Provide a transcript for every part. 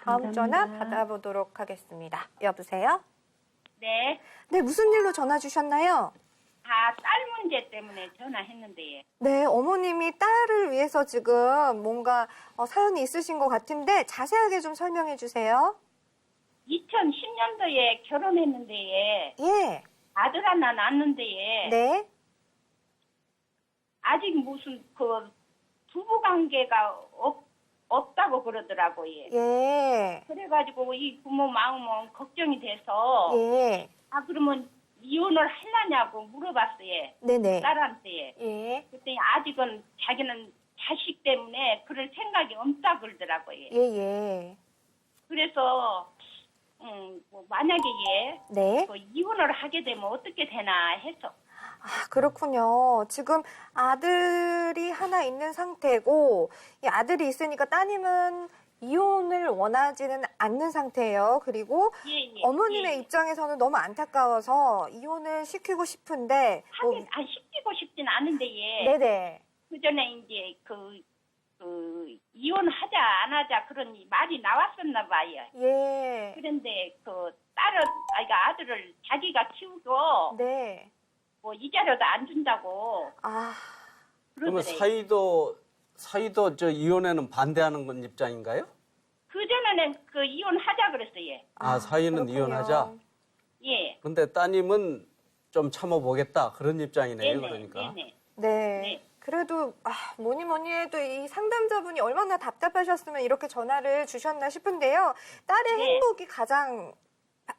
다음 전화 감사합니다. 받아보도록 하겠습니다. 여보세요? 네. 네, 무슨 일로 전화 주셨나요? 딸 문제 때문에 전화했는데. 네, 어머님이 딸을 위해서 지금 뭔가 사연이 있으신 것 같은데 자세하게 좀 설명해 주세요. 2010년도에 결혼했는데 예, 아들 하나 낳았는데 네, 아직 무슨 그 부부 관계가 없다고 그러더라고요. 예, 그래가지고 이 부모 마음은 걱정이 돼서 예, 그러면 이혼을 하려냐고 물어봤어요. 네네, 딸한테. 예, 그랬더니 아직은 자기는 자식 때문에 그럴 생각이 없다 그러더라고요. 예, 예, 그래서 뭐 만약에 네. 그 이혼을 하게 되면 어떻게 되나 해서. 아, 그렇군요. 지금 아들이 하나 있는 상태고, 이 아들이 있으니까 따님은 이혼을 원하지는 않는 상태예요. 그리고 예. 어머님의 입장에서는 너무 안타까워서 이혼을 시키고 싶은데, 하긴 시키고 싶진 않은데 네네. 그 전에 이제 그 이혼하자 안 하자 그런 말이 나왔었나 봐요. 예. 그런데 그 딸은 아들을 자기가 키우고 네. 뭐 이자료도 안 준다고 아, 그러면 그러더래요. 사이도 저 이혼에는 반대하는 건 입장인가요? 그 전에는 그 이혼하자 그랬어요. 사이는 그렇군요. 이혼하자. 예. 그런데 따님은 좀 참아보겠다 그런 입장이네요. 네네. 그러니까. 네네. 네. 네. 그래도 뭐니 해도 이 상담자분이 얼마나 답답하셨으면 이렇게 전화를 주셨나 싶은데요. 딸의 네. 행복이 가장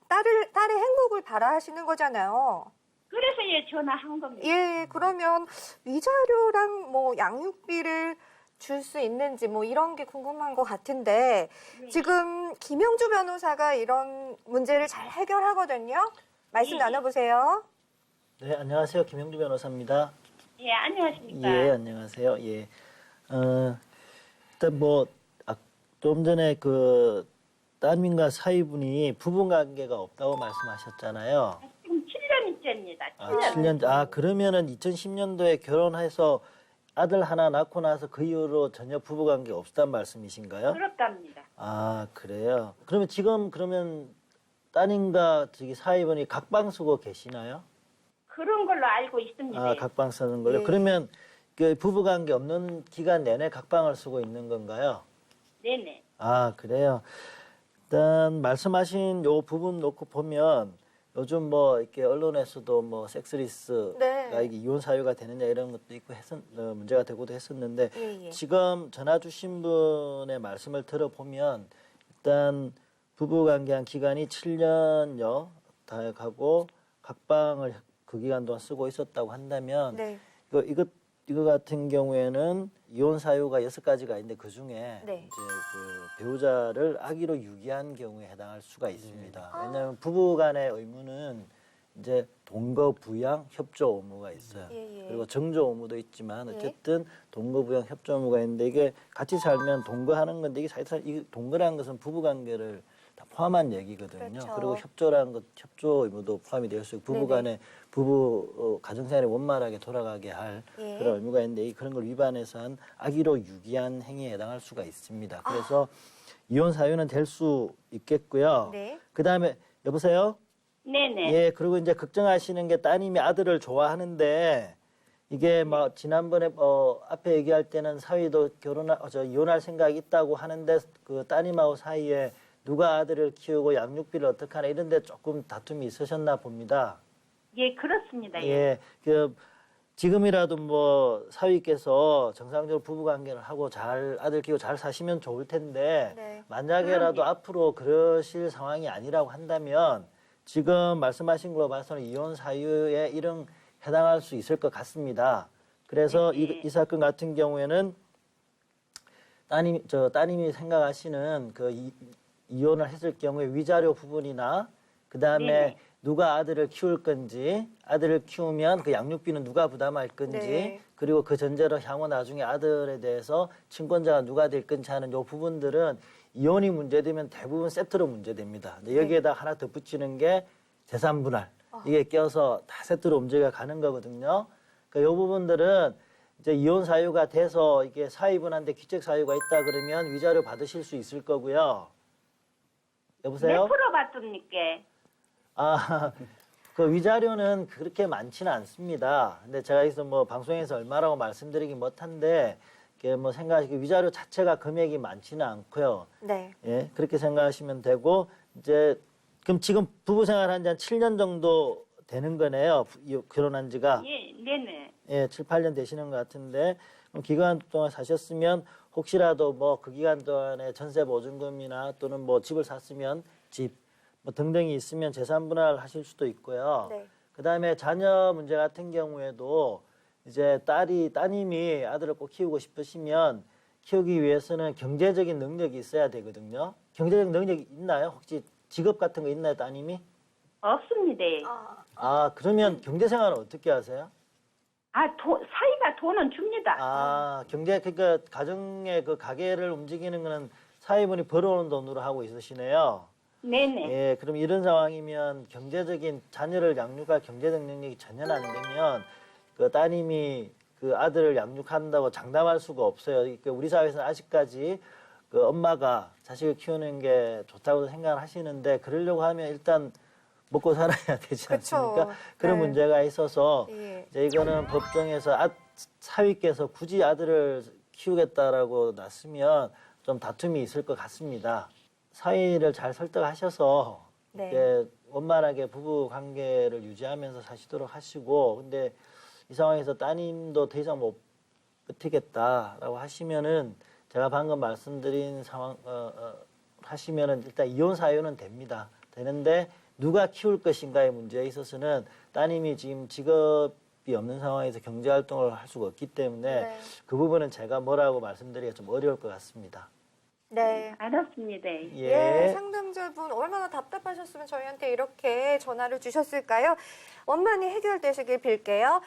딸의 행복을 바라시는 거잖아요. 그래서 전화한 겁니다. 예, 그러면 위자료랑 뭐 양육비를 줄 수 있는지 뭐 이런 게 궁금한 것 같은데 지금 김영주 변호사가 이런 문제를 잘 해결하거든요. 말씀 네. 나눠보세요. 네, 안녕하세요. 김영주 변호사입니다. 예, 안녕하십니까. 예, 안녕하세요. 예. 일단 좀 전에 그 따님과 사위분이 부부 관계가 없다고 말씀하셨잖아요. 지금 7년째입니다. 7년. 그러면은 2010년도에 결혼해서 아들 하나 낳고 나서 그 이후로 전혀 부부 관계가 없다는 말씀이신가요? 그렇답니다. 그래요. 그러면 따님과 사위분이 각방 쓰고 계시나요? 그런 걸로 알고 있습니다. 각방 쓰는 걸로. 예. 그러면 그 부부 관계 없는 기간 내내 각방을 쓰고 있는 건가요? 네네. 그래요. 일단 말씀하신 요 부분 놓고 보면 요즘 뭐 이렇게 언론에서도 뭐 섹스리스가 네. 이게 이혼 사유가 되느냐 이런 것도 있고 문제가 되고도 했었는데 예. 지금 전화 주신 분의 말씀을 들어보면 일단 부부 관계한 기간이 7년여 다 가고 각방을 그 기간 동안 쓰고 있었다고 한다면 네. 이거 같은 경우에는 이혼 사유가 6가지가 있는데 그 중에 네. 이제 그 배우자를 악의로 유기한 경우에 해당할 수가 있습니다. 왜냐하면 부부 간의 의무는 이제 동거 부양 협조 의무가 있어요. 예. 그리고 정조 의무도 있지만 예. 어쨌든 동거 부양 협조 의무가 있는데 이게 같이 살면 동거하는 건데 이게 사실 이 동거라는 것은 부부 관계를 다 포함한 얘기거든요. 그렇죠. 그리고 협조라는 것 협조 의무도 포함이 되어 있고 부부 간의 가정생활이 원만하게 돌아가게 할 예. 그런 의무가 있는데 그런 걸 위반해서 한 악의로 유기한 행위에 해당할 수가 있습니다. 그래서 이혼 사유는 될 수 있겠고요. 네. 그다음에 여보세요? 네네. 예, 그리고 이제 걱정하시는 게 따님이 아들을 좋아하는데 이게 뭐 지난번에 앞에 얘기할 때는 사위도 이혼할 생각이 있다고 하는데 그 따님하고 사이에 누가 아들을 키우고 양육비를 어떻게 하나 이런 데 조금 다툼이 있으셨나 봅니다. 예, 그렇습니다. 예, 지금이라도 뭐 사위께서 정상적으로 부부 관계를 하고 아들 키우고 잘 사시면 좋을 텐데 네. 만약에라도 앞으로 그러실 상황이 아니라고 한다면 지금 말씀하신 걸로 봐서는 이혼 사유에 이런 해당할 수 있을 것 같습니다. 그래서 이 사건 같은 경우에는 따님이 생각하시는 이혼을 했을 경우에 위자료 부분이나 그다음에 네네. 누가 아들을 키울 건지 아들을 키우면 그 양육비는 누가 부담할 건지 네. 그리고 그 전제로 향후 나중에 아들에 대해서 친권자가 누가 될 건지 하는 요 부분들은 이혼이 문제되면 대부분 세트로 문제됩니다. 근데 여기에다 하나 덧붙이는 게 재산 분할 이게 껴서 다 세트로 문제가 가는 거거든요. 그러니까 요 부분들은 이제 이혼 사유가 돼서 이게 사위분한테 귀책 사유가 있다 그러면 위자료 받으실 수 있을 거고요. 여보세요? 몇 프로 받습니까? 아, 그 위자료는 그렇게 많지는 않습니다. 근데 제가 여기서 뭐 방송에서 얼마라고 말씀드리긴 못한데, 이게 뭐 생각하시기 위자료 자체가 금액이 많지는 않고요. 네. 예, 그렇게 생각하시면 되고, 이제, 그럼 지금 부부 생활한 지 한 7년 정도 되는 거네요. 결혼한 지가. 예, 네네. 예, 7, 8년 되시는 것 같은데, 그럼 기간 동안 사셨으면 혹시라도 뭐 그 기간 동안에 전세 보증금이나 또는 뭐 집을 샀으면 집, 뭐 등등이 있으면 재산 분할 하실 수도 있고요. 네. 그 다음에 자녀 문제 같은 경우에도 이제 따님이 아들을 꼭 키우고 싶으시면 키우기 위해서는 경제적인 능력이 있어야 되거든요. 경제적 능력이 있나요? 혹시 직업 같은 거 있나요, 따님이? 없습니다. 아, 그러면 경제 생활은 어떻게 하세요? 사이가 돈은 줍니다. 아, 그러니까 가정의 그 가게를 움직이는 거는 사위분이 벌어오는 돈으로 하고 있으시네요. 네네. 예, 그럼 이런 상황이면 경제적인 자녀를 양육할 경제적 능력이 전혀 안 되면 그 따님이 그 아들을 양육한다고 장담할 수가 없어요. 그러니까 우리 사회에서는 아직까지 그 엄마가 자식을 키우는 게 좋다고 생각을 하시는데 그러려고 하면 일단 먹고 살아야 되지 그쵸. 않습니까? 그런 네. 문제가 있어서 예. 이제 이거는 법정에서 사위께서 굳이 아들을 키우겠다라고 놨으면 좀 다툼이 있을 것 같습니다. 사위를 잘 설득하셔서 네. 이제 원만하게 부부 관계를 유지하면서 사시도록 하시고, 근데 이 상황에서 따님도 더 이상 못 버티겠다라고 하시면은 제가 방금 말씀드린 상황 하시면은 일단 이혼 사유는 됩니다. 되는데 누가 키울 것인가의 문제에 있어서는 따님이 지금 직업이 없는 상황에서 경제 활동을 할 수가 없기 때문에 네. 그 부분은 제가 뭐라고 말씀드리기가 좀 어려울 것 같습니다. 네. 알았습니다. 예, 상담자분 얼마나 답답하셨으면 저희한테 이렇게 전화를 주셨을까요? 원만히 해결되시길 빌게요.